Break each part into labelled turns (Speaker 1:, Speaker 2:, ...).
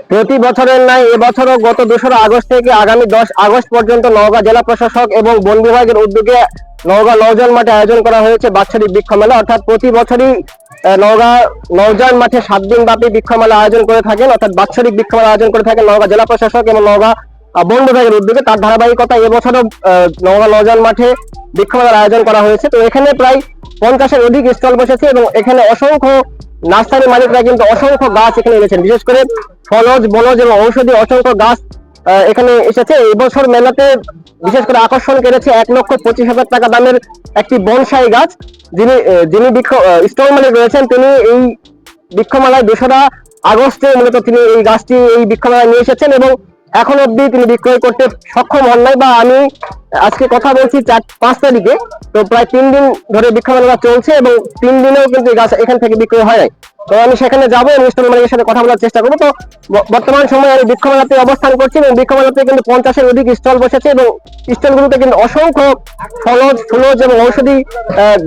Speaker 1: প্রতি বছরের ন্যায় এবছরও গত 2রা আগস্ট থেকে আগামী 10 আগস্ট পর্যন্ত নওগাঁ জেলা প্রশাসক এবং বন বিভাগের উদ্যোগে নওগাঁ নওজান মাঠে আয়োজন করা হয়েছে বাৎসরিক বৃক্ষ মেলা। অর্থাৎ প্রতি বছরই নওগাঁ নওজান মাঠে 7 দিন ব্যাপী বৃক্ষ মেলা আয়োজন করে থাকেন, অর্থাৎ বাৎসরিক বৃক্ষ মেলা আয়োজন করে থাকেন নওগাঁ জেলা প্রশাসক এবং নওগাঁ বন বিভাগের উদ্যোগে। তার ধারাবাহিকতা এবছরও নওগাঁ নওজান মাঠে বৃক্ষ মেলার আয়োজন করা হয়েছে। তো এখানে প্রায় 50-এর অধিক স্টল বসেছে এবং এখানে অসংখ্য নার্সারি মালিকরা কিন্তু অসংখ্য গাছ এখানে এনেছেন, বিশেষ করে ফলজ বনজ এবং ঔষধি অসংখ্য গাছ এখানে এসেছে। এবছর মেলাতে বিশেষ করে আকর্ষণ করেছে 1,25,000 টাকা দামের একটি বনসাই গাছ। যিনি স্টল মালিক রয়েছেন তিনি এই বৃক্ষমেলায় 2রা আগস্টে মূলত তিনি এই গাছটি এই বৃক্ষমেলায় নিয়ে এসেছেন এবং এখন অব্দি তিনি বিক্রয় করতে সক্ষম হন নাই। বা আমি আজকে কথা বলছি 5 তারিখে, তো প্রায় 3 দিন ধরে বৃক্ষমেলা চলছে এবং 3 দিনেও কিন্তু এই গাছ এখান থেকে বিক্রয় হয় নাই। তো আমি সেখানে যাবো এবং স্টল মালিকের সাথে কথা বলার চেষ্টা করবো। তো বর্তমান সময়ে আমি বৃক্ষমেলাতে অবস্থান করছি এবং বৃক্ষমেলাতে কিন্তু 50-এর অধিক স্টল বসেছে এবং স্টলগুলোতে কিন্তু অসংখ্য ফলজ ফুলজ এবং ঔষধি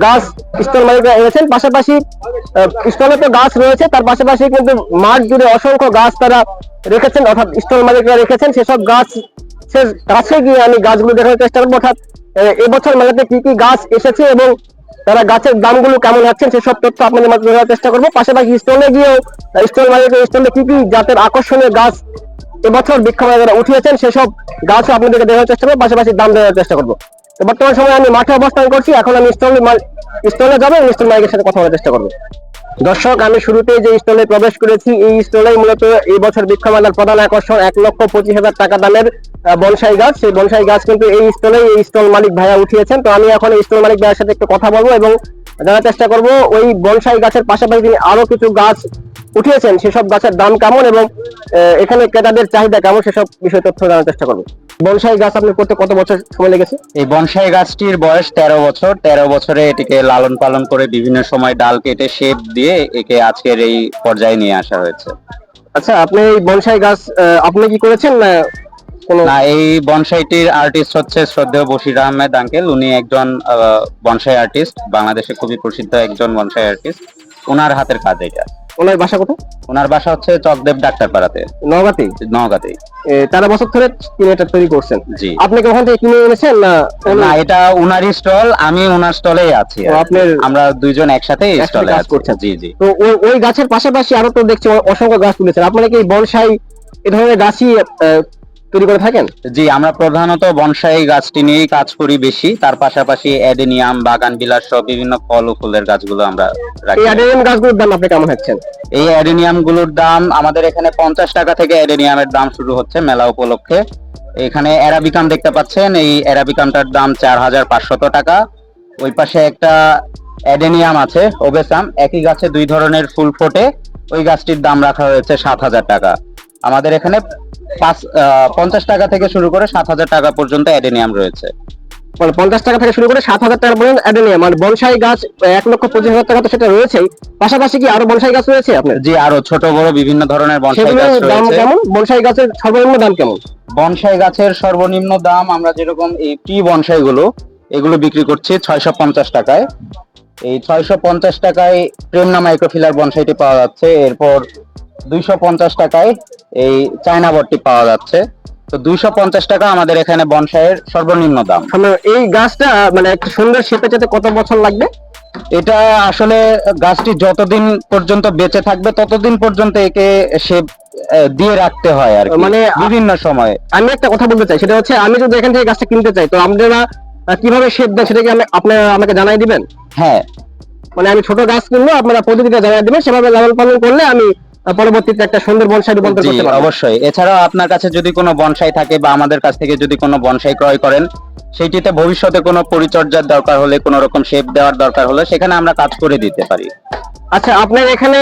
Speaker 1: গাছ স্টল মালিকরা এনেছেন। পাশাপাশি স্টলে তো গাছ রয়েছে, তার পাশাপাশি কিন্তু মাঠ জুড়ে অসংখ্য গাছ তারা রেখেছেন, অর্থাৎ স্টল মালিকরা রেখেছেন। সেসব গাছ কাছে গিয়ে আমি গাছগুলো দেখার চেষ্টা করবো, অর্থাৎ এবছর মেলাতে কি কি গাছ এসেছে এবং তারা গাছের দামগুলো কেমন যাচ্ছেন সেসব তথ্য আপনাদের মাঝে দেওয়ার চেষ্টা করবো। পাশাপাশি স্টলে গিয়েও স্টল মালিকের স্টলে কি কি জাতের আকর্ষণীয় গাছ এবছর বৃক্ষমেলায় উঠিয়েছেন সেসব গাছও আপনাদেরকে দেওয়ার চেষ্টা করবো, পাশাপাশি দাম দেওয়ার চেষ্টা করবো। তো বর্তমান সময়ে আমি মাঠে অবস্থান করছি, এখন আমি স্টলে যাবো এবং স্টল মালিকের সাথে কথা বলার চেষ্টা করবো। দর্শক, আমি শুরুতেই যে স্টলে প্রবেশ করেছি এই স্টলেই মূলত এই বছর বৃক্ষমেলার প্রধান আকর্ষণ 1,25,000 টাকা দামের বনসাই গাছ। সেই বনসাই গাছ কিন্তু এই স্টল মালিক ভাইয়া উঠিয়েছেন। তো আমি এখন এই স্টল মালিক ভাইয়ের সাথে একটু কথা বলবো এবং জানার চেষ্টা করব ওই বনসাই গাছের পাশাপাশি তিনি আরো কিছু গাছ উঠিয়েছেন সেসব গাছের দাম কেমন এবং এখানে ক্রেতাদের চাহিদা কেমন সেসব বিষয় তথ্য জানার চেষ্টা করবো। বনসাই গাছ আপনি করতে কত বছর সময় লেগেছে?
Speaker 2: এই বনসাই গাছটির বয়স 13 বছর। 13 বছরে এটিকে লালন পালন করে বিভিন্ন সময় ডাল কেটে শেপ দিয়ে একে আজকের এই পর্যায়ে নিয়ে আসা হয়েছে।
Speaker 1: আচ্ছা, আপনি এই বনসাই গাছ আপনি কি করেছেন না?
Speaker 2: না, এই বনসাইটির আর্টিস্ট হচ্ছে শ্রদ্ধেয় বশির আহমেদ আঙ্কেল। উনি একজন বনসাই আর্টিস্ট, বাংলাদেশে খুবই প্রসিদ্ধ একজন বনসাই আর্টিস্ট। ওনার হাতের কাজ এটা।
Speaker 1: ওনার বাসা কোথায়?
Speaker 2: ওনার বাসা হচ্ছে চকদেব ডাক্তারপাড়াতে,
Speaker 1: নওগাঁতে।
Speaker 2: নওগাঁতেই।
Speaker 1: 13 বছর ধরে তিনি এটা তৈরি করছেন।
Speaker 2: জি।
Speaker 1: আপনি কি ওখান থেকে কিনে এনেছেন না?
Speaker 2: না, এটা ওনারই স্টল, আমি ওনার স্টলেই আছি। আমরা দুইজন একসাথে স্টলে কাজ করছি। জি জি।
Speaker 1: তো ওই গাছের পাশাপাশি আরো তো দেখছি অসংখ্য গাছ তুলেছেন। আপনারা কি বনসাই এই ধরনের গাছই তৈরি করে থাকেন?
Speaker 2: জি, আমরা প্রধানত বনসাই গাছটি নিয়েই কাজ করি বেশি। তার পাশাপাশি অ্যাডেনিয়াম, বাগান বিলাস সহ বিভিন্ন ফল ও ফুলের গাছগুলো আমরা রাখি।
Speaker 1: এই অ্যাডেনিয়াম গাছগুলোর দাম আপনি কেমন হচ্ছেন?
Speaker 2: এই অ্যাডেনিয়াম গুলোর দাম আমাদের এখানে 50 টাকা থেকে অ্যাডেনিয়ামের দাম শুরু হচ্ছে মেলা উপলক্ষে। এখানে অ্যারাবিকাম দেখতে পাচ্ছেন, এই অ্যারাবিকামটার দাম 4,500 টাকা। ওই পাশে একটা অ্যাডেনিয়াম আছে ওবেসাম, একই গাছে 2 ধরনের ফুল ফোটে, ওই গাছটির দাম রাখা হয়েছে 7,000 টাকা। আমাদের এখানে 50 টাকা থেকে শুরু করে 7,000 টাকা পর্যন্ত অ্যাডেনিয়াম রয়েছে।
Speaker 1: মানে 50 টাকা থেকে শুরু করে 7,000 টাকা পর্যন্ত অ্যাডেনিয়াম, মানে বনসাই গাছ 1,25,000 টাকা, তো সেটা রয়েছে। পাশাপাশি কি আরো বনসাই গাছ রয়েছে আপনার?
Speaker 2: জি, আরো ছোট বড় বিভিন্ন ধরনের বনসাই গাছ রয়েছে।
Speaker 1: দাম কেমন? বনসাই গাছের সর্বনিম্ন দাম কেমন?
Speaker 2: বনসাই গাছের সর্বনিম্ন দাম আমরা যেরকম এই প্রি বনসাই গুলো এগুলো বিক্রি করছি 650 টাকায়। এই 650 টাকায় প্রেমনা মাইক্রোফিলার বনসাইটি পাওয়া যাচ্ছে। এরপর 250 টাকায় এই চায়না বটটি পাওয়া যাচ্ছে। তো 250 টাকা আমাদের এখানে বনসাইয়ের সর্বনিম্ন দাম।
Speaker 1: এই গাছটা মানে একটা সুন্দর শেপে যেতে কত বছর লাগবে?
Speaker 2: এটা আসলে গাছটি যতদিন পর্যন্ত বেঁচে থাকবে ততদিন পর্যন্ত একে শেপ দিয়ে রাখতে হয় আর
Speaker 1: মানে
Speaker 2: বিভিন্ন সময়ে।
Speaker 1: আমি একটা কথা বলতে চাই, সেটা হচ্ছে আমি যদি এখান থেকে গাছটা কিনতে চাই তো আপনারা কিভাবে শেপ দেন সেটা কি আপনারা আমাকে জানাই দিবেন?
Speaker 2: হ্যাঁ,
Speaker 1: মানে আমি ছোট গাছ কিনবো, আপনারা পদ্ধতিটা জানাই দিবেন, সেভাবে লালন পালন করলে আমি পরবর্তীতে একটা সুন্দর বনসাই রূপান্তর করতে পারবো।
Speaker 2: অবশ্যই। এছাড়াও আপনার কাছে যদি কোনো বনসাই থাকে বা আমাদের কাছ থেকে যদি কোনো বনসাই ক্রয় করেন, সেইটিতে ভবিষ্যতে কোনো পরিচর্যার দরকার হলে, কোনো রকম শেপ দেওয়ার দরকার হলে সেখানে আমরা কাজ করে দিতে পারি।
Speaker 1: আচ্ছা, আপনার এখানে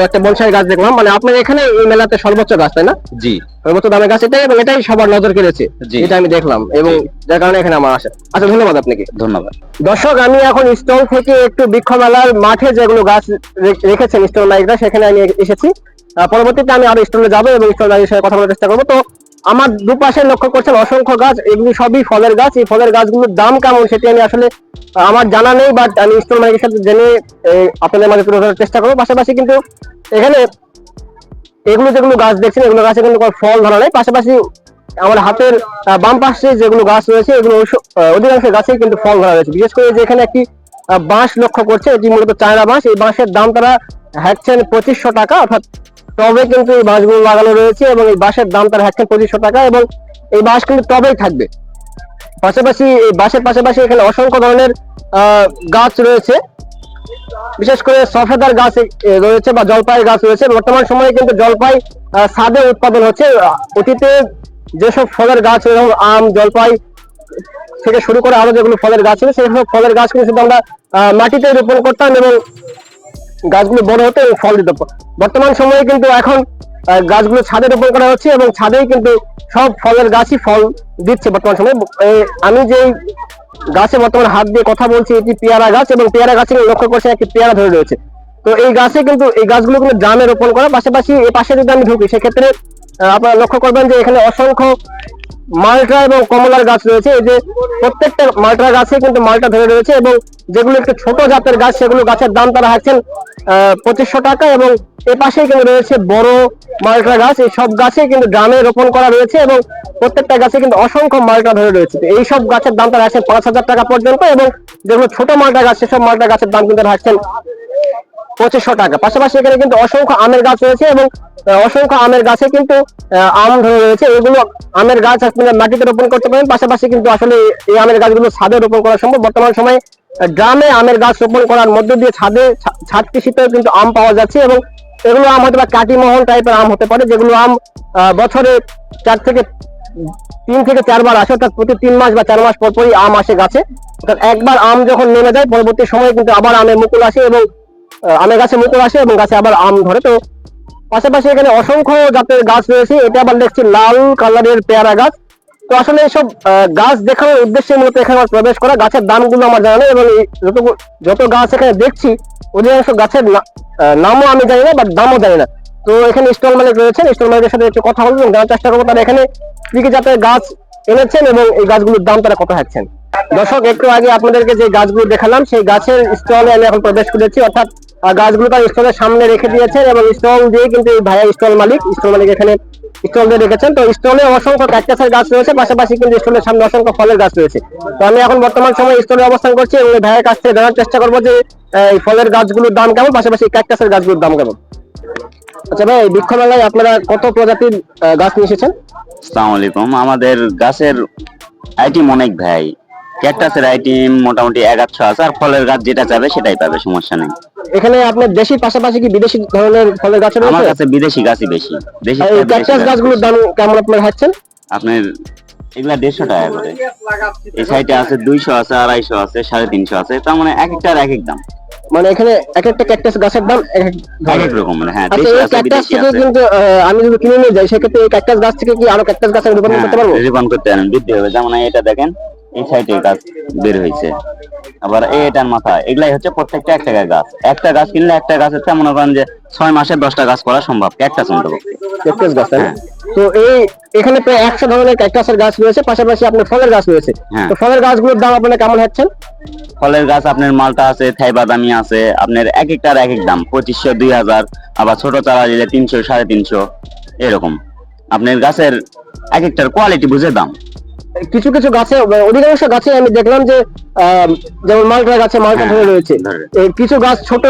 Speaker 1: একটা বনসাই গাছ দেখলাম, মানে আপনার এখানে এই মেলাতে সর্বোচ্চ গাছ, তাই না?
Speaker 2: জি,
Speaker 1: সর্বোচ্চ দামের গাছ এটাই এবং এটাই সবার নজর কেড়েছে, এটা আমি দেখলাম এবং যার কারণে এখানে আমার আসা। আচ্ছা, ধন্যবাদ আপনাকে।
Speaker 2: ধন্যবাদ।
Speaker 1: দর্শক, আমি এখন স্টল থেকে একটু বৃক্ষ মেলার মাঠে যেগুলো গাছ রেখেছেন স্টল মালিকরা সেখানে আমি এসেছি। পরবর্তীতে আমি আরো স্টলে যাবো এবং স্টল মালিকের সাথে কথা বলার চেষ্টা করবো। তো আমার দুপাশে লক্ষ্য করছেন অসংখ্য গাছ, এগুলি সবই ফলের গাছ। এই ফলের গাছগুলোর দাম কেমন সেটি আমি আসলে আমার জানা নেই, বাট আমি স্টল মালিকের সাথে জেনে আপনাদের মাঝে তুলে ধরার চেষ্টা করবো। পাশাপাশি কিন্তু এখানে এগুলো যেগুলো গাছ দেখছেন এগুলো গাছে কিন্তু কোনো ফল ধরা নেই। পাশাপাশি আমার হাতের বাম পাশে যেগুলো গাছ রয়েছে এগুলো অধিকাংশ গাছেই কিন্তু ফল ধরা রয়েছে। বিশেষ করে যে এখানে একটি বাঁশ লক্ষ্য করছে, এটি মূলত চায়না বাঁশ। এই বাঁশের দাম তারা হাঁকছেন 2500 টাকা, অর্থাৎ টবে কিন্তু এই বাঁশগুলো লাগানো রয়েছে এবং এই বাঁশের দাম তারা হাঁকছেন 2500 টাকা এবং এই বাঁশ কিন্তু টবেই থাকবে। পাশাপাশি এই বাঁশের পাশাপাশি এখানে অসংখ্য ধরনের গাছ রয়েছে, বিশেষ করে সফেদার গাছ রয়েছে বা জলপাই গাছ রয়েছে। বর্তমান সময়ে কিন্তু জলপাই ছাদে উৎপাদন হচ্ছে। অতীতে যেসব ফলের গাছ যেমন আম, জলপাই থেকে শুরু করে আরো যেগুলো ফলের গাছ ছিল সেই সব ফলের গাছ কিন্তু শুধু আমরা মাটিতে রোপণ করতাম এবং গাছগুলো বড় হতো এবং ফল দিত। বর্তমান সময়ে কিন্তু এখন গাছগুলো ছাদে রোপণ করা হচ্ছে এবং ছাদেই কিন্তু সব ফলের গাছই ফল দিচ্ছে বর্তমান সময়ে। আমি যেই গাছে বর্তমানে হাত দিয়ে কথা বলছি এটি পেয়ারা গাছ এবং পেয়ারা গাছে লক্ষ্য করছে একটি পেয়ারা ধরে রয়েছে। তো এই গাছে কিন্তু এই গাছগুলো কিন্তু ড্রামে রোপণ করা। পাশাপাশি এই পাশে যদি আমি ঢুকি সেক্ষেত্রে আপনারা লক্ষ্য করবেন যে এখানে অসংখ্য মালটা এবং কমলার গাছ রয়েছে। এই যে প্রত্যেকটা মালটা গাছে কিন্তু মালটা ধরে রয়েছে এবং যেগুলো একটু ছোট জাতের গাছ সেগুলো গাছের দাম তারা হাঁকছেন 2500 টাকা এবং এ পাশে কিন্তু রয়েছে বড় মালটা গাছ। এই সব গাছে কিন্তু ড্রামে রোপণ করা রয়েছে এবং প্রত্যেকটা গাছে কিন্তু অসংখ্য মালটা ধরে রয়েছে। তো এই সব গাছের দাম তারা হাঁকছেন 5000 টাকা পর্যন্ত এবং যেগুলো ছোট মালটা গাছ সেসব মালটা গাছের দাম কিন্তু হাঁকছেন 2500 টাকা। পাশাপাশি এখানে কিন্তু অসংখ্য আমের গাছ রয়েছে এবং অসংখ্য আমের গাছে কিন্তু আম ধরে রয়েছে। এগুলো আমের গাছ আপনারা মাটিতে রোপণ করতে পারেন। পাশাপাশি কিন্তু আসলে এই আমের গাছগুলো ছাদে রোপণ করা সম্ভব। বর্তমান সময়ে ড্রামে আমের গাছ রোপণ করার মধ্য দিয়ে ছাদ কৃষিতেও কিন্তু আম পাওয়া যাচ্ছে এবং এগুলো আম হয়তো বা কাটিমহল টাইপের আম হতে পারে, যেগুলো আম বছরে 3 থেকে 4 বার আসে, অর্থাৎ প্রতি 3 মাস বা 4 মাস পর পরই আম আসে গাছে। অর্থাৎ একবার আম যখন নেমে যায় পরবর্তী সময়ে কিন্তু আবার আমের মুকুল আসে এবং আমের গাছে মুকুল আসে এবং গাছে আবার আম ধরে। তো পাশাপাশি এখানে অসংখ্য জাতের গাছ রয়েছে। এটা আবার দেখছি লাল কালারের পেয়ারা গাছ। তো আসলে এইসব গাছ দেখানোর উদ্দেশ্যে মূলত এখানে আমার প্রবেশ করা। গাছের দামগুলো আমার জানা নেই এবং যত গাছ এখানে দেখছি অধিকাংশ গাছের নামও আমি জানি না বা দামও জানি না। তো এখানে স্টল মালিক রয়েছেন, স্টল মালিকের সাথে একটু কথা বলবো এবং জানার চেষ্টা করবো তারা এখানে কি কি জাতের গাছ এনেছেন এবং এই গাছগুলোর দাম তারা কত হাঁকছেন। দর্শক, একটু আগে আপনাদেরকে যে গাছগুলো দেখালাম সেই গাছের স্টলে আমি এখন প্রবেশ করেছি, অর্থাৎ গাছগুলো তার স্টলের সামনে রেখে দিয়েছেন এবং স্টল দিয়ে কিন্তু এই ভাইয়া স্টল মালিক এখানে স্টল দিয়ে রেখেছেন। তো স্টলে অসংখ্য ক্যাকটাসের গাছ রয়েছে, পাশাপাশি কিন্তু স্টলের সামনে অসংখ্য ফলের গাছ রয়েছে। তো আমি এখন বর্তমান সময় স্টলে অবস্থান করছি এবং ভাইয়ের কাছ থেকে জানার চেষ্টা করবো যে এই ফলের গাছগুলোর দাম কেমন, পাশাপাশি ক্যাকটাসের গাছগুলোর দাম কেমন। আচ্ছা ভাই, এই বৃক্ষ মেলায় আপনারা কত প্রজাতির গাছ নিয়ে এসেছেন?
Speaker 2: আসসালামু আলাইকুম। আমাদের গাছের আইটেম অনেক ভাই। ক্যাকটাসের আইটেম মোটামুটি 1-800 আছে, আর ফলের গাছ যেটা চাবে সেটাই পাবে, সমস্যা নেই।
Speaker 1: এখানে আপনার দেশি পাশাপাশি কি বিদেশি ধরনের ফলের গাছ রয়েছে?
Speaker 2: আমার কাছে বিদেশি গাছই বেশি। দেশি
Speaker 1: এই ক্যাকটাস গাছগুলোর দাম কেমন আপনারা হাঁকছেন?
Speaker 2: আপনার এগুলা 150 টাকা করে। এই সাইডে আছে 200 আছে, 250 আছে, 350 আছে। তার মানে এক একটার এক এক দাম।
Speaker 1: মানে এখানে এক একটা ক্যাকটাস গাছের দাম এক
Speaker 2: এক রকম। হ্যাঁ,
Speaker 1: আচ্ছা, এই ক্যাকটাস থেকে কিন্তু আমি যদি কিনে নিয়ে যাই সেক্ষেত্রে এই ক্যাকটাস গাছ থেকে কি আরো ক্যাকটাস গাছ রোপণ করতে পারবো?
Speaker 2: রোপণ করতে পারেন, বৃদ্ধি হবে। যেমন এটা দেখেন, এই সাইডে গাছ বের হয়েছে, আবার এটার মাথা, এগুলাই হচ্ছে প্রত্যেকটা এক টাকা গাছ। একটা গাছ কিনলে একটা গাছ হচ্ছে মনে করেন যে 6 মাসে 10টা গাছ করা সম্ভব ক্যাকটাস অন্তত।
Speaker 1: ক্যাকটাস গাছ, তো এখানে প্রায় 100 ধরনের ক্যাকটাসের গাছ রয়েছে, পাশাপাশি আপনার ফলের গাছ রয়েছে। তো ফলের গাছগুলোর দাম আপনারা কেমন হাঁকছেন?
Speaker 2: ফলের গাছ আপনার মালটা আছে, থাই বাদামি আছে, আপনার এক একটার এক এক দাম। 2500, 2000, আবার ছোট চারা দিলে 300, 350 এরকম। আপনার গাছের এক একটার কোয়ালিটি বুঝে দাম।
Speaker 1: কিছু কিছু গাছে, অধিকাংশ গাছে আমি দেখলাম যে যেমন মালটা গাছে মালটা ধরে রয়েছে। কিছু গাছ ছোট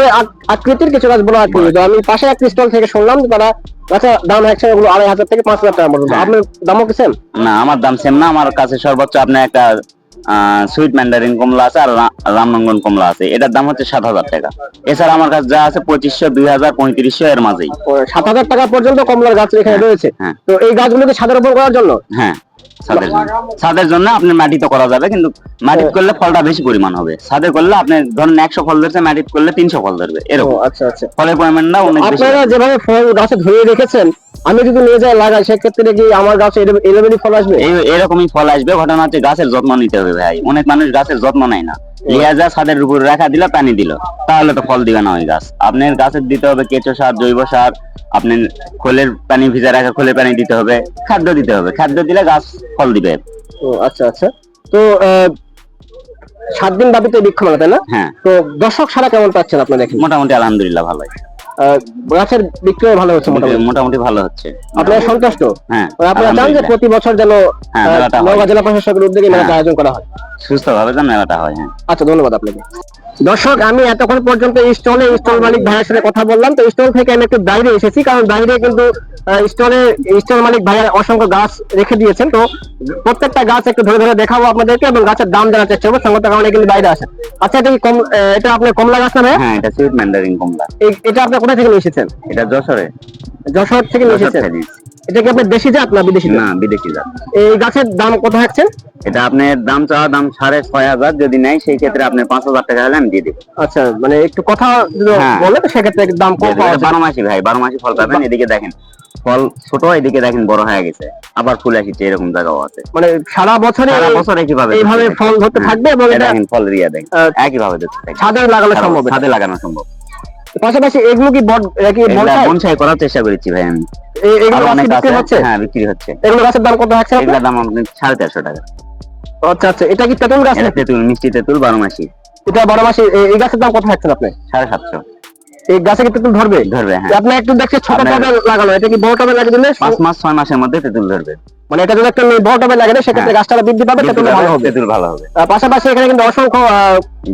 Speaker 1: আকৃতির, কিছু গাছ বড় আকৃতির। আমি পাশে একটা স্টল থেকে শুনলাম যে তারা গাছের দাম হাঁকছে এগুলো 2500 থেকে 5000 টাকা পর্যন্ত। আপনার দামও কি সেম?
Speaker 2: না, আমার দাম সেম না। আমার কাছে সর্বোচ্চ আপনার একটা সুইট ম্যান্ডারিন কমলা আছে আর রামনগন কমলা আছে, এটার দাম হচ্ছে 7000 টাকা। এছাড়া আমার কাছে যা আছে 2500, 2000, 3500 এর মাঝেই।
Speaker 1: 7000 টাকা পর্যন্ত কমলার গাছ এখানে রয়েছে। তো এই গাছগুলোকে ছাদের উপর করার জন্য?
Speaker 2: হ্যাঁ, ছাদের জন্য আপনার মাটিতে করা যাবে, কিন্তু মাটিতে করলে ফলটা বেশি পরিমাণ হবে। ছাদে করলে আপনি ধরেন 100 ফল ধরছে, মাটিতে করলে 300 ফল ধরবে এরকম।
Speaker 1: আচ্ছা আচ্ছা,
Speaker 2: ফলের পরিমাণটা অনেক বেশি।
Speaker 1: আপনারা যেভাবে ফল গাছে ধরিয়ে রেখেছেন, আমি যদি নিয়ে যাই লাগাই সেক্ষেত্রে কি আমার গাছে এলেবেলি ফল আসবে?
Speaker 2: এরকমই ফল আসবে। ঘটনা হচ্ছে গাছের যত্ন নিতে হবে ভাই। অনেক মানুষ গাছের যত্ন নেয় না, লিয়া যা ছাদের উপর রাখা দিল, পানি দিল, তাহলে তো ফল দিবে না ওই গাছ। আপনার গাছের দিতে হবে কেঁচো সার, জৈব সার, আপনার খোলের পানি ভিজা রাখা, খোলের পানি দিতে হবে, খাদ্য দিতে হবে। খাদ্য দিলে গাছ ফল দিবে।
Speaker 1: আচ্ছা আচ্ছা, তো 7 দিন ব্যাপী তো বৃক্ষ মেলা, তাই না?
Speaker 2: হ্যাঁ।
Speaker 1: তো দর্শক সারা কেমন পাচ্ছেন আপনারা?
Speaker 2: মোটামুটি আলহামদুলিল্লাহ ভালোই।
Speaker 1: গাছের বিক্রয় ভালো হচ্ছে মোটামুটি।
Speaker 2: মোটামুটি ভালো হচ্ছে।
Speaker 1: আপনারা সন্তুষ্ট?
Speaker 2: হ্যাঁ,
Speaker 1: আপনারা চান যে প্রতি বছর যেন
Speaker 2: হ্যাঁ, মেলাটা হয়।
Speaker 1: নওগাঁ জেলা প্রশাসকের উদ্যোগে মেলাটা
Speaker 2: হ্যাঁ।
Speaker 1: আয়োজন করা হয়।
Speaker 2: সুস্থভাবে যেন মেলাটা হয়। হ্যাঁ,
Speaker 1: আচ্ছা, ধন্যবাদ আপনাকে। দর্শক, আমি এতক্ষণ পর্যন্ত স্টল মালিক ভাইয়ের সাথে কথা বললাম। তো স্টল থেকে আমি একটু বাইরে এসেছি, কারণ বাইরে কিন্তু স্টল মালিক ভাইয়ের অসংখ্য গাছ রেখে দিয়েছেন। তো প্রত্যেকটা গাছ একটু ধরে ধরে দেখাবো আপনাদেরকে এবং গাছের দাম জানার চেষ্টা করবো, সঙ্গত কারণে কিন্তু বাইরে আসেন। আচ্ছা, এটা কি এটা আপনার কমলা গাছ না ভাই?
Speaker 2: হ্যাঁ, এটা সুইট ম্যান্ডারিন কমলা।
Speaker 1: এটা আপনি কোথা থেকে নিয়ে এসেছেন?
Speaker 2: এটা যশোরে।
Speaker 1: যশোর থেকে নিয়ে
Speaker 2: যশোর
Speaker 1: এসেছেন?
Speaker 2: থেকে।
Speaker 1: এটা কি আপনার দেশি জাত না বিদেশি জাত?
Speaker 2: না, বিদেশি জাত।
Speaker 1: এই গাছের দাম কত রাখছেন?
Speaker 2: এটা আপনার দাম চাওয়া দাম 6,500, যদি নেয় সেই ক্ষেত্রে আপনি 5,000 টাকা হলে আমি দিয়ে দেবো।
Speaker 1: আচ্ছা, মানে একটু কথা যদি
Speaker 2: হ্যাঁ।
Speaker 1: বলে তো সেক্ষেত্রে দাম কম পাওয়া যায়।
Speaker 2: 12 মাসি ভাই, 12 মাসি ফল পাবেন। এদিকে দেখেন ফল ছোট, এদিকে দেখেন বড় হয়ে গেছে, আবার ফুল আসছে, এরকম জায়গাও আছে।
Speaker 1: মানে সারা বছরে
Speaker 2: কিভাবে
Speaker 1: এইভাবে ফল ধরতে থাকবে এবং এটা
Speaker 2: দেখেন ফল রিয়া দেখেন একই ভাবে ধরতে থাকবে।
Speaker 1: ছাদে লাগানো সম্ভব?
Speaker 2: ছাদে লাগানো সম্ভব।
Speaker 1: পাশাপাশি এগুলো কি
Speaker 2: বনসাই করার চেষ্টা করেছি ভাই আমি।
Speaker 1: এগুলো
Speaker 2: অনেক
Speaker 1: বিক্রি
Speaker 2: আছে।
Speaker 1: হচ্ছে?
Speaker 2: হ্যাঁ, বিক্রি হচ্ছে।
Speaker 1: এগুলো গাছের দাম কত রাখছেন?
Speaker 2: এগুলোর দাম 450 টাকা।
Speaker 1: আচ্ছা আচ্ছা, এটা কি তেঁতুল গাছ?
Speaker 2: এটা তেঁতুল, মিষ্টি তেঁতুল, 12 মাসি।
Speaker 1: এটা 12 মাসি। এই গাছের দাম কত রাখছেন আপনি?
Speaker 2: 750।
Speaker 1: এই গাছে কি তেঁতুল ধরবে?
Speaker 2: ধরবে, হ্যাঁ।
Speaker 1: আপনি একটু দেখছেন ছোট টবে লাগানো, এটা কি বড় টবে লাগিয়ে দিলে
Speaker 2: 5 মাস 6 মাসের মধ্যে তেঁতুল ধরবে।
Speaker 1: মানে এটা যদি একটা বড় টবে লাগিয়ে দেয় সেক্ষেত্রে গাছটা বৃদ্ধি পাবে, তেঁতুল ভালো হবে।
Speaker 2: তেঁতুল ভালো হবে।
Speaker 1: পাশাপাশি এখানে কিন্তু অসংখ্য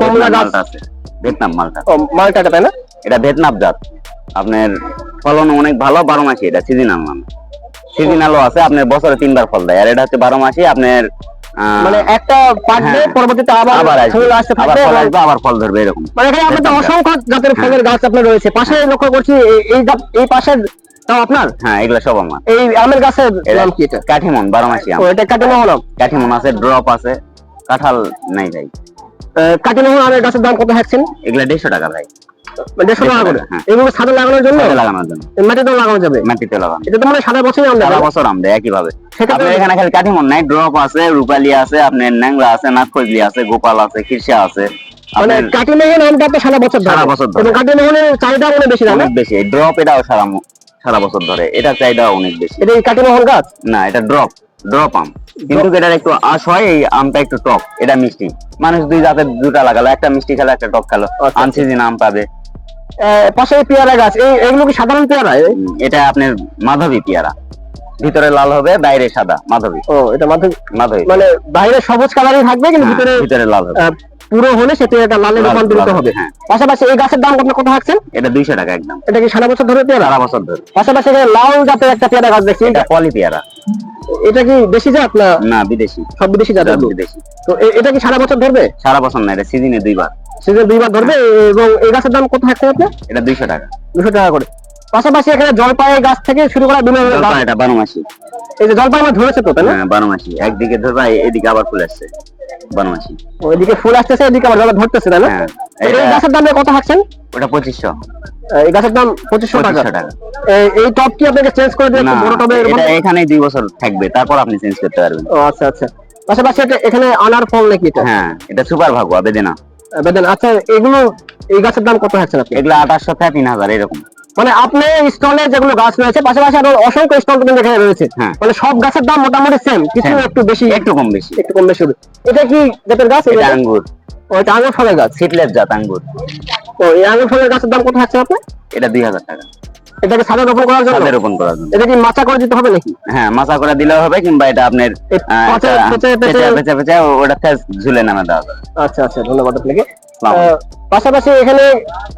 Speaker 1: কমলা গাছ
Speaker 2: আছে। ভিয়েতনাম মালটা।
Speaker 1: মালটাটা, তাই না?
Speaker 2: এটা ভিয়েতনাম জাত। আপনার ফলন অনেক ভালো, 12 মাসি। এটা সিজনাল না, সিজনালও আছে। আপনার বছরে 3 বার ফল দেয়। আর এটা হচ্ছে 12 মাসি। আপনার
Speaker 1: মানে একটা পাকবে, পরবর্তীতে আবার ফুল আসতে থাকবে,
Speaker 2: আবার ফল ধরবে, এরকম।
Speaker 1: মানে এখানে আপনাদের অসংখ্য জাতের ফলের গাছ আপনার রয়েছে। পাশে লক্ষ্য করছি এই পাশের তাও আপনার?
Speaker 2: হ্যাঁ, এগুলো সব আমার।
Speaker 1: এই আমের গাছের নাম কি? এটা
Speaker 2: কাঠিমন, 12 মাসি আম।
Speaker 1: ও, এটা কাটিমোহন আম।
Speaker 2: কাঠিমন আছে, ড্রপ আছে, কাঁঠাল নাই ভাই।
Speaker 1: কাটিমোহন আমের গাছের দাম কত রাখছেন?
Speaker 2: এগুলা 150 টাকা ভাই।
Speaker 1: 150 টাকা করে?
Speaker 2: হ্যাঁ।
Speaker 1: এগুলো ছাদে লাগানোর জন্য?
Speaker 2: ছাদে লাগানোর জন্য।
Speaker 1: মাটিতেও লাগানো যাবে?
Speaker 2: মাটিতে লাগানো।
Speaker 1: এটা তো মানে সারা বছরই আম দেয়?
Speaker 2: সারা বছর আম দেয় একই ভাবে।
Speaker 1: সেটা
Speaker 2: আপনার এখানে খালি কাঠিমন নাই, ড্রপ আছে, রূপালী আছে, আপনার ন্যাংরা আছে, নাগফজলি আছে, গোপাল আছে, খিরসা আছে।
Speaker 1: মানে কাটিমোহন আমটা তো সারা বছর ধরে?
Speaker 2: সারা বছর ধরে।
Speaker 1: এবং কাটিমোহনের চাহিদা অনেক বেশি, না?
Speaker 2: অনেক বেশি। ড্রপ এটাও সারা বছর ধরে। এটা চাহিদা অনেক বেশি।
Speaker 1: এটা এই কাটিমোহন গাছ
Speaker 2: না, এটা ড্রপ আম, কিন্তু এটার একটু আঁশ হয়। এই আমটা একটু টক, এটা মিষ্টি। মানুষ দুই জাতের দুটা লাগালো, একটা মিষ্টি খেলো, একটা টক খেলো, আনসিজন আম পাবে।
Speaker 1: পাশে পেয়ারা গাছ, এগুলো কি সাধারণ পেয়ারা?
Speaker 2: এটা আপনার মাধবী পেয়ারা, ভিতরে লাল হবে, বাইরে সাদা। মাধবী।
Speaker 1: ও, এটা মাধবী।
Speaker 2: মানে
Speaker 1: বাইরে সবুজ কালারই থাকবে, কিন্তু
Speaker 2: ভিতরে লাল হবে।
Speaker 1: পুরো হলে সেটা এটা লালে রূপান্তরিত হবে।
Speaker 2: হ্যাঁ।
Speaker 1: পাশাপাশি এই গাছের দাম কত রাখছেন?
Speaker 2: এটা 200 টাকা একদম।
Speaker 1: এটা কি সারা বছর ধরে পেয়ারা?
Speaker 2: সারা বছর ধরে।
Speaker 1: পাশাপাশি লাল জাতের একটা পেয়ারা গাছ দেখছি,
Speaker 2: এটা পলি পেয়ারা।
Speaker 1: এটা কি দেশি জাত না?
Speaker 2: না, বিদেশি।
Speaker 1: সব বিদেশি জাত?
Speaker 2: বিদেশি।
Speaker 1: তো এটা কি সারা বছর ধরবে?
Speaker 2: সারা বছর না, এটা সিজনে 2 বার।
Speaker 1: সিজনে 2 বার ধরবে। এবং এই গাছের দাম কত রাখছেন আপনি?
Speaker 2: এটা 200 টাকা।
Speaker 1: 200 টাকা করে। পাশাপাশি এখানে জলপাই গাছ থেকে শুরু করা বিভিন্ন গাছ।
Speaker 2: এটা 12 মাসি।
Speaker 1: এই যে জলপাই আমার ধরেছে তো, তাই না?
Speaker 2: হ্যাঁ, 12 মাসি। একদিকে ধরবা, এদিকে আবার ফুল আসছে, 12 মাসি।
Speaker 1: ওইদিকে ফুল আসতেছে, এদিকে আবার জল ধরতেছে, তাই না?
Speaker 2: হ্যাঁ।
Speaker 1: এই গাছের দাম কত রাখছেন?
Speaker 2: ওটা 2500।
Speaker 1: এই গাছের দাম 2500 টাকা। এই টপ কি আপনাকে চেঞ্জ করে দিয়ে বড় টবে?
Speaker 2: এটা এখানে 2 বছর থাকবে, তারপর আপনি চেঞ্জ করতে পারবেন।
Speaker 1: ও, আচ্ছা আচ্ছা। পাশাপাশি এখানে আনার ফল নাকি এটা?
Speaker 2: হ্যাঁ, এটা সুপার ভাগুয়া বেদেনা।
Speaker 1: আচ্ছা, এগুলো এই গাছের দাম কত রাখছেন আপনি?
Speaker 2: এগুলা 2800 থেকে 3000 এরকম।
Speaker 1: মানে আপনি স্টলে যেগুলো গাছ রয়েছে, পাশাপাশি আরো অসংখ্য স্টল কিন্তু এখানে রয়েছে, মানে সব গাছের দাম মোটামুটি সেম, কিছু একটু বেশি,
Speaker 2: একটু কম বেশি।
Speaker 1: এটা কি জাতের গাছ?
Speaker 2: এটা আঙ্গুর।
Speaker 1: ওইটা আঙ্গুর ফলের গাছ,
Speaker 2: সিডলেস জাত আঙ্গুর।
Speaker 1: ও, এই আঙ্গুর ফলের গাছের দাম কত রাখছেন আপনি?
Speaker 2: এটা 2000 টাকা।
Speaker 1: এটাকে ছাদে রোপণ করার জন্য?
Speaker 2: ছাদে রোপণ করার জন্য।
Speaker 1: এটা কি মাচা করে দিতে হবে নাকি?
Speaker 2: হ্যাঁ, মাচা করে দিলেও হবে, কিংবা এটা আপনার পেঁচে ওটা ঝুলে নামে দেওয়া হবে।
Speaker 1: আচ্ছা আচ্ছা, ধন্যবাদ আপনাকে। পাশাপাশি এখানে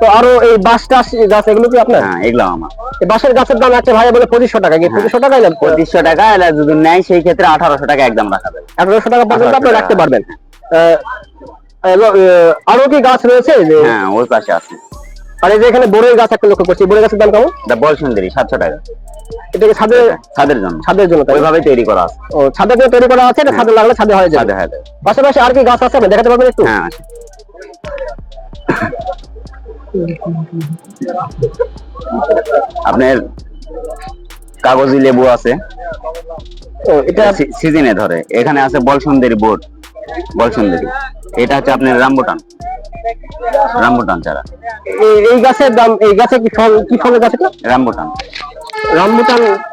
Speaker 1: তো আরো এই বাঁশ টাস গাছ, এগুলো কি আপনার?
Speaker 2: হ্যাঁ, এগুলো আমার।
Speaker 1: এই বাঁশের গাছের দাম একটা ভাই বলে 2500 টাকা। কি 2500 টাকা?
Speaker 2: 2500 টাকা। এটা যদি নেয় সেই ক্ষেত্রে 1800 টাকা একদম রাখা যাবে।
Speaker 1: 1800 টাকা পর্যন্ত আপনি রাখতে পারবেন। আরো কি গাছ রয়েছে?
Speaker 2: হ্যাঁ, ওই পাশে আছে।
Speaker 1: আর এই যে এখানে বড়ই গাছ একটা লক্ষ্য করছি, বড়ই গাছের দাম কেমন?
Speaker 2: এটা বল সুন্দরী, 700 টাকা।
Speaker 1: এটা কি
Speaker 2: ছাদের জন্য?
Speaker 1: ছাদের জন্য
Speaker 2: ওইভাবেই তৈরি করা আছে।
Speaker 1: ও, ছাদের জন্য তৈরি করা আছে, এটা ছাদে লাগলে ছাদে হয়ে যাবে। পাশাপাশি আর কি গাছ আছে আপনি দেখাতে পারবেন একটু?
Speaker 2: হ্যাঁ, আপনার কাগজি লেবু আছে।
Speaker 1: ও, এটা
Speaker 2: সিজনে ধরে। এখানে আছে বল সুন্দরী বোর্ড, বল সুন্দরী। এটা হচ্ছে আপনার রামবুটান চারা।
Speaker 1: এই গাছের দাম, এই গাছে কি ফল, কি ফলের গাছ এটা?
Speaker 2: রামবুটান।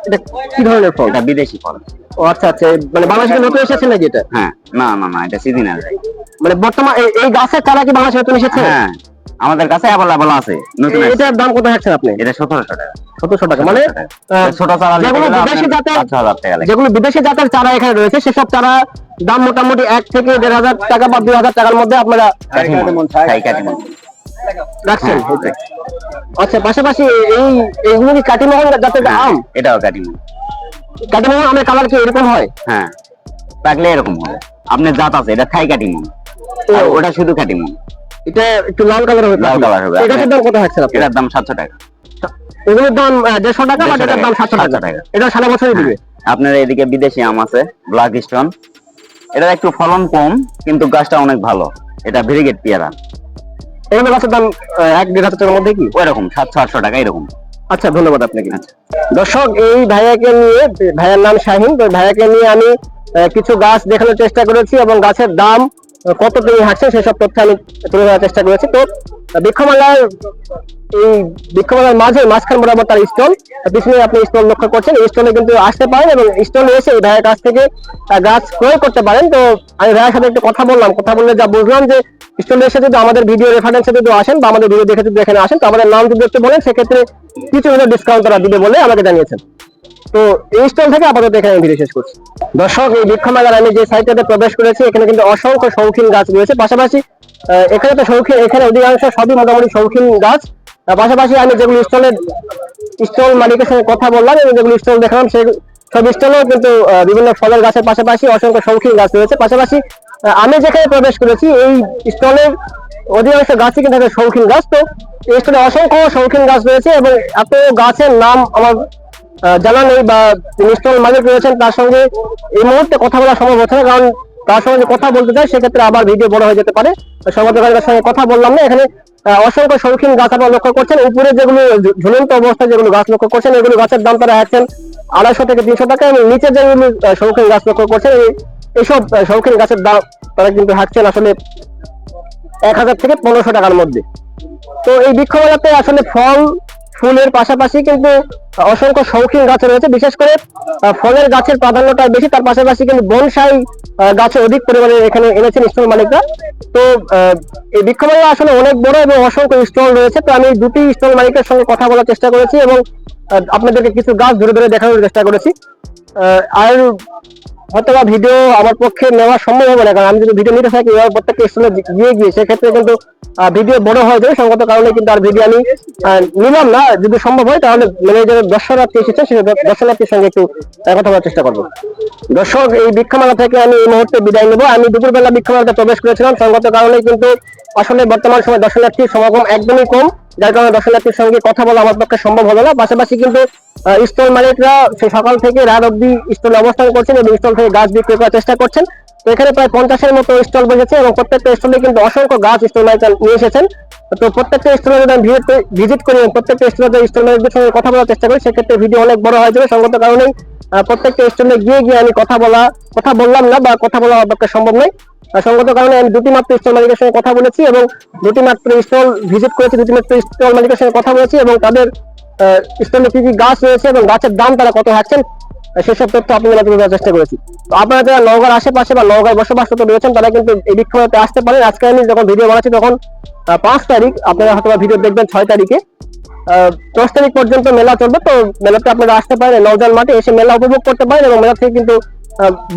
Speaker 1: এটা কি ধরনের ফল?
Speaker 2: এটা বিদেশি ফল।
Speaker 1: ও, আচ্ছা আচ্ছা। মানে বাংলাদেশে নতুন এসেছে নাকি এটা?
Speaker 2: হ্যাঁ, না, এটা সিজনাল।
Speaker 1: মানে বর্তমান এই গাছের চারা কি বাংলাদেশে নতুন এসেছে?
Speaker 2: হ্যাঁ, আমাদের কাছে অ্যাভেলেবল আছে নতুন।
Speaker 1: এটার দাম কত রাখছেন আপনি?
Speaker 2: এটা 1700 টাকা।
Speaker 1: 1700 টাকা মানে
Speaker 2: ছোট চারা
Speaker 1: যেগুলো বিদেশি জাতের
Speaker 2: 5000 টাকা লাগে।
Speaker 1: যেগুলো বিদেশি জাতের চারা এখানে রয়েছে সেসব চারা দাম মোটামুটি 1 থেকে 1500 টাকা বা 2000 টাকার মধ্যে আপনারা রাখছেন। আচ্ছা, পাশাপাশি এইগুলো কি কাটিমোহন জাতের আম?
Speaker 2: এটাও কাটিমোহন।
Speaker 1: কাটিমোহন আমের কালার কি এরকম হয়?
Speaker 2: হ্যাঁ, পাকলে এরকম হবে। আপনার জাত আছে, এটা থাই কাটিমোহন, আর ওটা শুধু কাটিমোহন।
Speaker 1: এটা একটু লাল কালার হবে।
Speaker 2: লাল কালার হবে।
Speaker 1: এটার দাম কত রাখছেন আপনি?
Speaker 2: এটার দাম 700 টাকা।
Speaker 1: এগুলোর দাম 150 টাকা, বা এটার দাম 700 টাকা। এটা সারা বছরই দিবে।
Speaker 2: আপনার এদিকে বিদেশি আম আছে, ব্ল্যাক স্টোন। এটা একটু ফলন কম, কিন্তু গাছটা অনেক ভালো। এটা ভেরিগেট পেয়ারা।
Speaker 1: এগুলো গাছের দাম 1-1.5 টাকার মধ্যে কি?
Speaker 2: ওইরকম 700-800 টাকা এরকম।
Speaker 1: আচ্ছা, ধন্যবাদ আপনাকে। দর্শক, এই ভাইয়াকে নিয়ে, ভাইয়ার নাম শাহিন, তো ভাইয়াকে নিয়ে আমি কিছু গাছ দেখানোর চেষ্টা করেছি এবং গাছের দাম কত তিনি হাঁটছে সেসব তথ্য আমি তুলে ধরার চেষ্টা করেছি। তো বৃক্ষমালার মাঝখান বরাবর তার স্টল, পিছনে আপনি স্টল লক্ষ্য করছেন। এই স্টলে কিন্তু আসতে পারেন এবং স্টলে এসে এই ভাইয়ের কাছ থেকে গাছ ক্রয় করতে পারেন। তো আমি ভাইয়ের সাথে একটু কথা বললাম, কথা বললে যা বুঝলাম যে স্টলে এসে যদি আমাদের ভিডিও রেফারেন্সে যদি আসেন বা আমাদের ভিডিও দেখে যদি এখানে আসেন, তো আমাদের নাম যদি একটু বলেন, সেক্ষেত্রে কিছু ডিসকাউন্ট তারা দিবে বলে আমাকে জানিয়েছেন। তো এই স্টল থেকে আপাতত এখানে ভিডিও শেষ করছি। দর্শক, এই বৃক্ষমেলার আমি যে সাইটটাতে প্রবেশ করেছি, এখানে কিন্তু অসংখ্য শৌখিন গাছ রয়েছে। পাশাপাশি এখানে তো এখানে অধিকাংশ সবই মোটামুটি শৌখিন গাছ। পাশাপাশি আমি যেগুলো স্টল মালিকের সঙ্গে কথা বললাম এবং যেগুলো স্টল দেখালাম, সেই সব স্টলেও কিন্তু বিভিন্ন ফলের গাছের পাশাপাশি অসংখ্য শৌখিন গাছ রয়েছে। পাশাপাশি আমি যেখানে প্রবেশ করেছি এই স্টলের অধিকাংশ গাছই কিন্তু শৌখিন গাছ। তো এই স্টলে অসংখ্য শৌখিন গাছ রয়েছে এবং এত গাছের নাম আমার জানা নেই, বা তিনি স্টল মালিক রয়েছেন, তার সঙ্গে এই মুহূর্তে কথা বলা সম্ভব হচ্ছে না, কারণ তার সঙ্গে কথা বলতে চাই সেক্ষেত্রে আবার ভিডিও বড় হয়ে যেতে পারে। সংবাদদাতার সঙ্গে কথা বললাম না। এখানে অসংখ্য শৌখিন গাছ আপনারা লক্ষ্য করছেন। উপরে যেগুলো ঝুলন্ত অবস্থায় যেগুলো গাছ লক্ষ্য করছেন, এগুলো গাছের দাম তারা রাখছেন 250 থেকে 300 টাকা, এবং নিচে যেগুলো শৌখিন গাছ লক্ষ্য করছেন, এইসব শৌখিন গাছের দাম তারা কিন্তু হাঁটছেন আসলে 1000 থেকে 1500 টাকার মধ্যে। তো এই বৃক্ষমেলাতে আসলে ফুলের পাশাপাশি কিন্তু অসংখ্য শৌখিন গাছ রয়েছে। বিশেষ করে ফলের গাছের প্রাধান্যটা বেশি, তার পাশাপাশি কিন্তু বনসাই গাছে অধিক পরিমাণে এখানে এনেছেন স্টল মালিকরা। তো এই বৃক্ষমেলা আসলে অনেক বড় এবং অসংখ্য স্টল রয়েছে। তো আমি দুটি স্টল মালিকের সঙ্গে কথা বলার চেষ্টা করেছি এবং আপনাদেরকে কিছু গাছ ধরে ধরে দেখানোর চেষ্টা করেছি। আর হয়তো বা ভিডিও আমার পক্ষে নেওয়া সম্ভব হবে না, কারণ আমি যদি ভিডিও নিতে থাকি প্রত্যেকটা স্টলে গিয়ে সেক্ষেত্রে কিন্তু ভিডিও বড় হয়ে যাবে। সঙ্গত কারণে কিন্তু আর ভিডিও আমি নিলাম না। যদি সম্ভব হয় তাহলে ম্যানেজারের দর্শনার্থী এসেছে, সেই দর্শনার্থীর সঙ্গে একটু কথা বলার চেষ্টা করবো। দর্শক, এই বৃক্ষমেলা থেকে আমি এই মুহূর্তে বিদায় নেবো। আমি দুপুরবেলা বৃক্ষমেলাতে প্রবেশ করেছিলাম, সঙ্গত কারণে কিন্তু আসলে বর্তমান সময় দর্শনার্থীর সমাগম একদমই কম, যার কারণে দর্শনার্থীর সঙ্গে কথা বলা আমার পক্ষে সম্ভব হলো না। পাশাপাশি কিন্তু স্টল মালিকরা সেই সকাল থেকে রাত অব্দি স্টলে অবস্থান করছেন এবং স্টল থেকে গাছ বিক্রি করার চেষ্টা করছেন। তো এখানে প্রায় 50-এর মতো স্টল বসেছে এবং প্রত্যেকটা স্টলে কিন্তু অসংখ্য গাছ স্টল মালিকরা নিয়ে এসেছেন। তো প্রত্যেকটা স্টলে যদি আমি ভিজিট করি, প্রত্যেকটা স্টলে স্টল মালিকদের সঙ্গে কথা বলার চেষ্টা করি, সেক্ষেত্রে ভিডিও অনেক বড় হয়ে যাবে। সঙ্গত কারণেই প্রত্যেকটা স্টলে গিয়ে আমি কথা বললাম না, বা কথা বলা আমার পক্ষে সম্ভব নয়। সঙ্গত কারণে আমি দুটি মাত্র স্টল মালিকের সঙ্গে কথা বলেছি এবং দুটি মাত্র স্টল ভিজিট করেছি, দুটি মাত্র স্টল মালিকের সঙ্গে কথা বলেছি এবং তাদের স্টলে কি কি গাছ রয়েছে এবং গাছের দাম তারা কত হাঁটছেন সেসব তথ্য আপনাদের তুলে ধরার চেষ্টা করেছি। তো আপনারা যারা নওগাঁর আশেপাশে বা নওগাঁয় বসবাসরত রয়েছেন, তারা কিন্তু এই বৃক্ষমেলাতে আসতে পারেন। আজকে আমি যখন ভিডিও বানাচ্ছি তখন 5 তারিখ, আপনারা হয়তো ভিডিও দেখবেন 6 তারিখে। 10 তারিখ পর্যন্ত মেলা চলবে। তো মেলাতে আপনারা আসতে পারেন, নওজান মাঠে এসে মেলা উপভোগ করতে পারেন এবং মেলা থেকে কিন্তু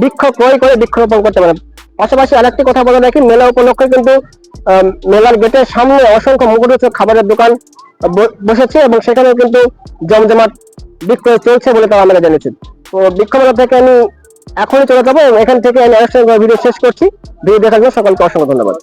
Speaker 1: বৃক্ষ ক্রয় করে বৃক্ষরোপণ করতে পারেন। পাশাপাশি আরেকটি কথা বলে রাখি, মেলা উপলক্ষে কিন্তু মেলার গেটের সামনে অসংখ্য মুখরোচক খাবারের দোকান বসেছে এবং সেখানেও কিন্তু জমজমাট বিক্রয় চলছে বলে তারা আমাকে জানিয়েছেন। তো বৃক্ষমেলা থেকে আমি এখনই চলে যাবো এবং এখান থেকে আমি ভিডিও শেষ করছি। ভিডিও দেখার জন্য সকলকে অসংখ্য ধন্যবাদ।